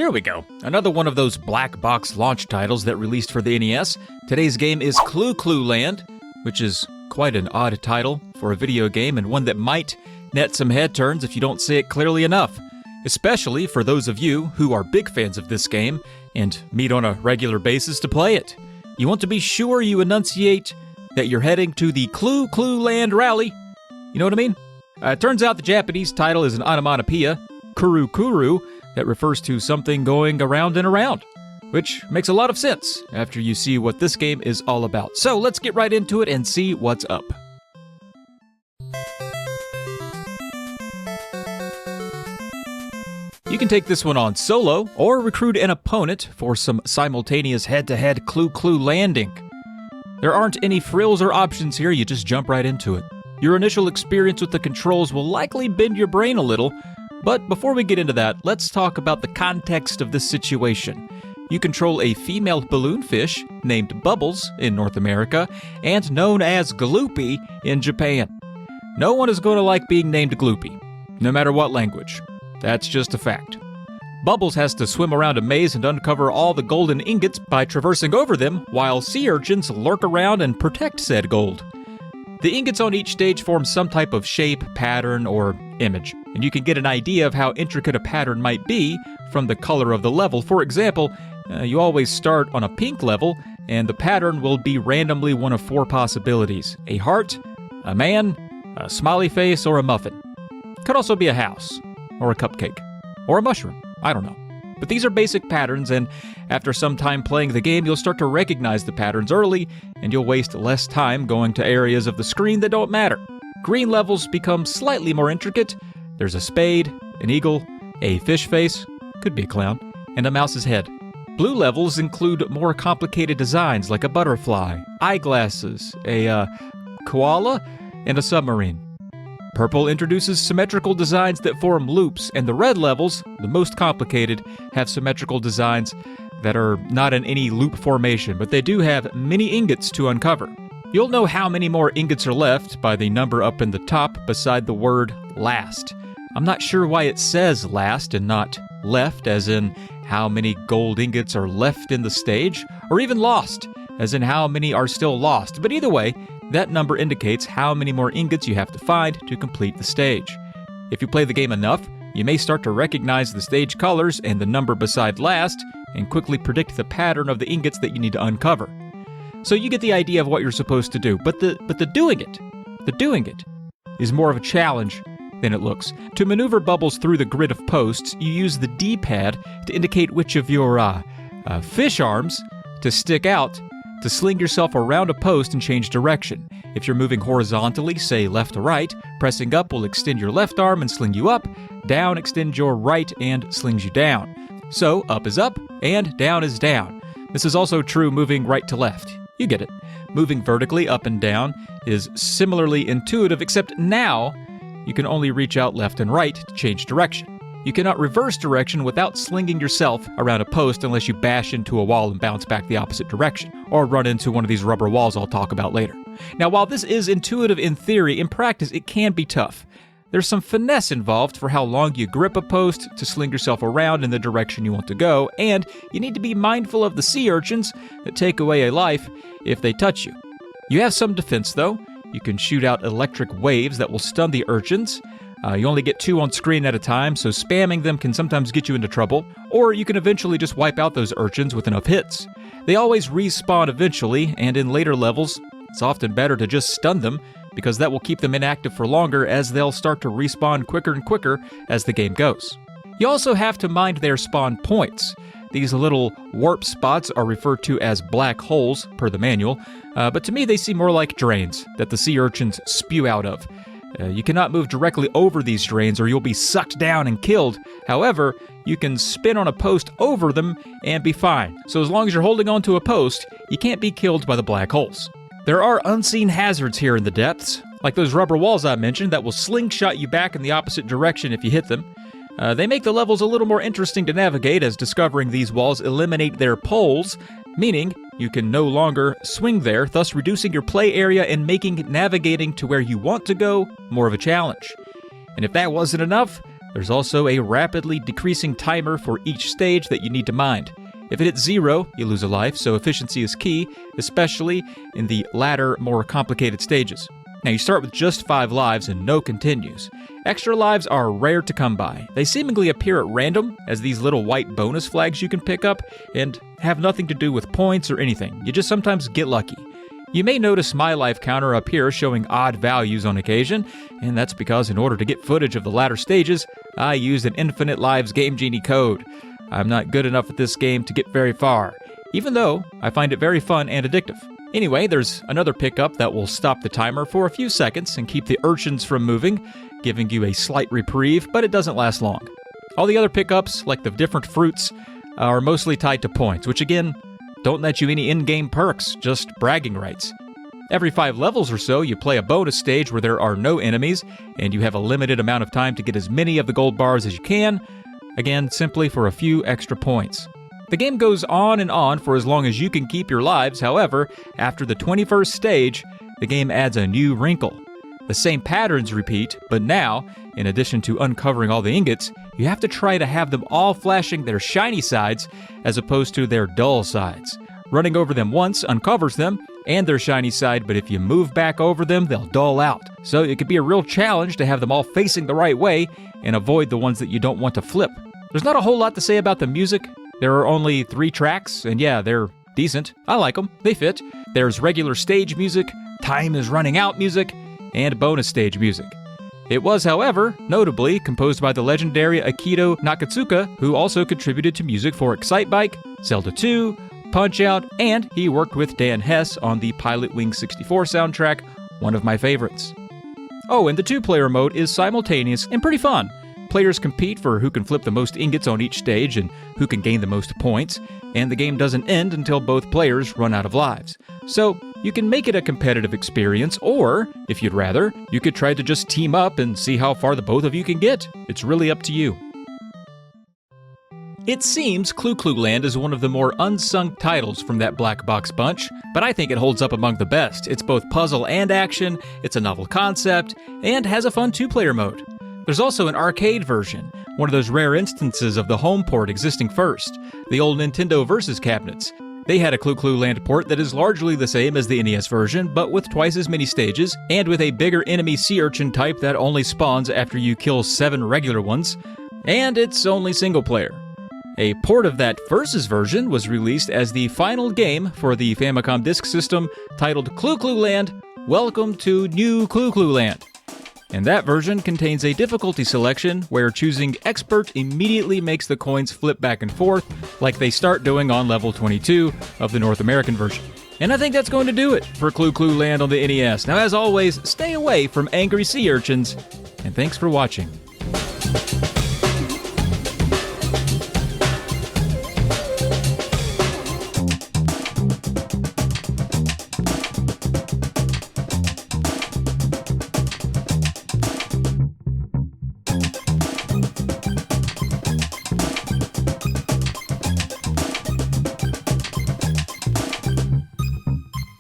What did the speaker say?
Here we go. Another one of those black box launch titles that released for the NES. Today's game is Clu Clu Land, which is quite an odd title for a video game and one that might net some head turns if you don't say it clearly enough. Especially for those of you who are big fans of this game and meet on a regular basis to play it. You want to be sure you enunciate that you're heading to the Clu Clu Land rally. You know what I mean? It turns out the Japanese title is an onomatopoeia, kuru kuru, that refers to something going around and around, which makes a lot of sense after you see what this game is all about. So let's get right into it and see what's up. You can take this one on solo, or recruit an opponent for some simultaneous head-to-head Clu Clu landing. There aren't any frills or options here, you just jump right into it. Your initial experience with the controls will likely bend your brain a little, but before we get into that, let's talk about the context of this situation. You control a female balloonfish named Bubbles in North America and known as Gloopy in Japan. No one is going to like being named Gloopy, no matter what language. That's just a fact. Bubbles has to swim around a maze and uncover all the golden ingots by traversing over them, while sea urchins lurk around and protect said gold. The ingots on each stage form some type of shape, pattern, or image, and you can get an idea of how intricate a pattern might be from the color of the level. For example, you always start on a pink level, and the pattern will be randomly one of 4 possibilities: a heart, a man, a smiley face, or a muffin. Could also be a house, or a cupcake, or a mushroom. I don't know. But these are basic patterns, and after some time playing the game, you'll start to recognize the patterns early, and you'll waste less time going to areas of the screen that don't matter. Green levels become slightly more intricate. There's a spade, an eagle, a fish face, could be a clown, and a mouse's head. Blue levels include more complicated designs like a butterfly, eyeglasses, a koala, and a submarine. Purple introduces symmetrical designs that form loops, and the red levels, the most complicated, have symmetrical designs that are not in any loop formation, but they do have many ingots to uncover. You'll know how many more ingots are left by the number up in the top beside the word last. I'm not sure why it says last and not left, as in how many gold ingots are left in the stage, or even lost, as in how many are still lost, but either way, that number indicates how many more ingots you have to find to complete the stage. If you play the game enough, you may start to recognize the stage colors and the number beside last, and quickly predict the pattern of the ingots that you need to uncover. So you get the idea of what you're supposed to do, but the doing it is more of a challenge than it looks. To maneuver Bubbles through the grid of posts, you use the D-pad to indicate which of your fish arms to stick out to sling yourself around a post and change direction. If you're moving horizontally, say left to right, pressing up will extend your left arm and sling you up, down extends your right and slings you down. So up is up and down is down. This is also true moving right to left. You get it. Moving vertically up and down is similarly intuitive, except now you can only reach out left and right to change direction. You cannot reverse direction without slinging yourself around a post unless you bash into a wall and bounce back the opposite direction, or run into one of these rubber walls I'll talk about later. Now, while this is intuitive in theory, in practice it can be tough. There's some finesse involved for how long you grip a post to sling yourself around in the direction you want to go, and you need to be mindful of the sea urchins that take away a life if they touch you. You have some defense though. You can shoot out electric waves that will stun the urchins. You only get 2 on screen at a time, so spamming them can sometimes get you into trouble, or you can eventually just wipe out those urchins with enough hits. They always respawn eventually, and in later levels, it's often better to just stun them, because that will keep them inactive for longer as they'll start to respawn quicker and quicker as the game goes. You also have to mind their spawn points. These little warp spots are referred to as black holes, per the manual, but to me they seem more like drains that the sea urchins spew out of. You cannot move directly over these drains or you'll be sucked down and killed. However, you can spin on a post over them and be fine. So as long as you're holding onto a post, you can't be killed by the black holes. There are unseen hazards here in the depths, like those rubber walls I mentioned that will slingshot you back in the opposite direction if you hit them. They make the levels a little more interesting to navigate, as discovering these walls eliminate their poles, meaning you can no longer swing there, thus reducing your play area and making navigating to where you want to go more of a challenge. And if that wasn't enough, There's also a rapidly decreasing timer for each stage that you need to mind. If it hits 0, you lose a life, so efficiency is key, especially in the latter, more complicated stages. Now, you start with just 5 lives and no continues. Extra lives are rare to come by. They seemingly appear at random as these little white bonus flags you can pick up and have nothing to do with points or anything. You just sometimes get lucky. You may notice my life counter up here showing odd values on occasion, and that's because in order to get footage of the latter stages, I used an Infinite Lives Game Genie code. I'm not good enough at this game to get very far, even though I find it very fun and addictive. Anyway, there's another pickup that will stop the timer for a few seconds and keep the urchins from moving, giving you a slight reprieve, but it doesn't last long. All the other pickups, like the different fruits, are mostly tied to points, which again, don't net you any in-game perks, just bragging rights. Every 5 levels or so, you play a bonus stage where there are no enemies, and you have a limited amount of time to get as many of the gold bars as you can, again, simply for a few extra points. The game goes on and on for as long as you can keep your lives. However, after the 21st stage, the game adds a new wrinkle. The same patterns repeat, but now, in addition to uncovering all the ingots, you have to try to have them all flashing their shiny sides as opposed to their dull sides. Running over them once uncovers them and their shiny side, but if you move back over them, they'll dull out. So it could be a real challenge to have them all facing the right way and avoid the ones that you don't want to flip. There's not a whole lot to say about the music. There are only 3 tracks, and yeah, they're decent. I like them. They fit. There's regular stage music, time is running out music, and bonus stage music. It was, however, notably composed by the legendary Akito Nakatsuka, who also contributed to music for Excitebike, Zelda 2, Punch-Out!, and he worked with Dan Hess on the Pilot Wing 64 soundtrack, one of my favorites. Oh, and the 2-player mode is simultaneous and pretty fun. Players compete for who can flip the most ingots on each stage and who can gain the most points, and the game doesn't end until both players run out of lives. So, you can make it a competitive experience, or, if you'd rather, you could try to just team up and see how far the both of you can get. It's really up to you. It seems Clu Clu Land is one of the more unsung titles from that black box bunch, but I think it holds up among the best. It's both puzzle and action, it's a novel concept, and has a fun 2-player mode. There's also an arcade version, one of those rare instances of the home port existing first, the old Nintendo Versus cabinets. They had a Clu Clu Land port that is largely the same as the NES version, but with twice as many stages, and with a bigger enemy sea urchin type that only spawns after you kill 7 regular ones, and it's only single player. A port of that Versus version was released as the final game for the Famicom Disk System, titled Clu Clu Land, Welcome to New Clu Clu Land. And that version contains a difficulty selection where choosing Expert immediately makes the coins flip back and forth like they start doing on level 22 of the North American version. And I think that's going to do it for Clu Clu Land on the NES. Now, as always, stay away from angry sea urchins, and thanks for watching.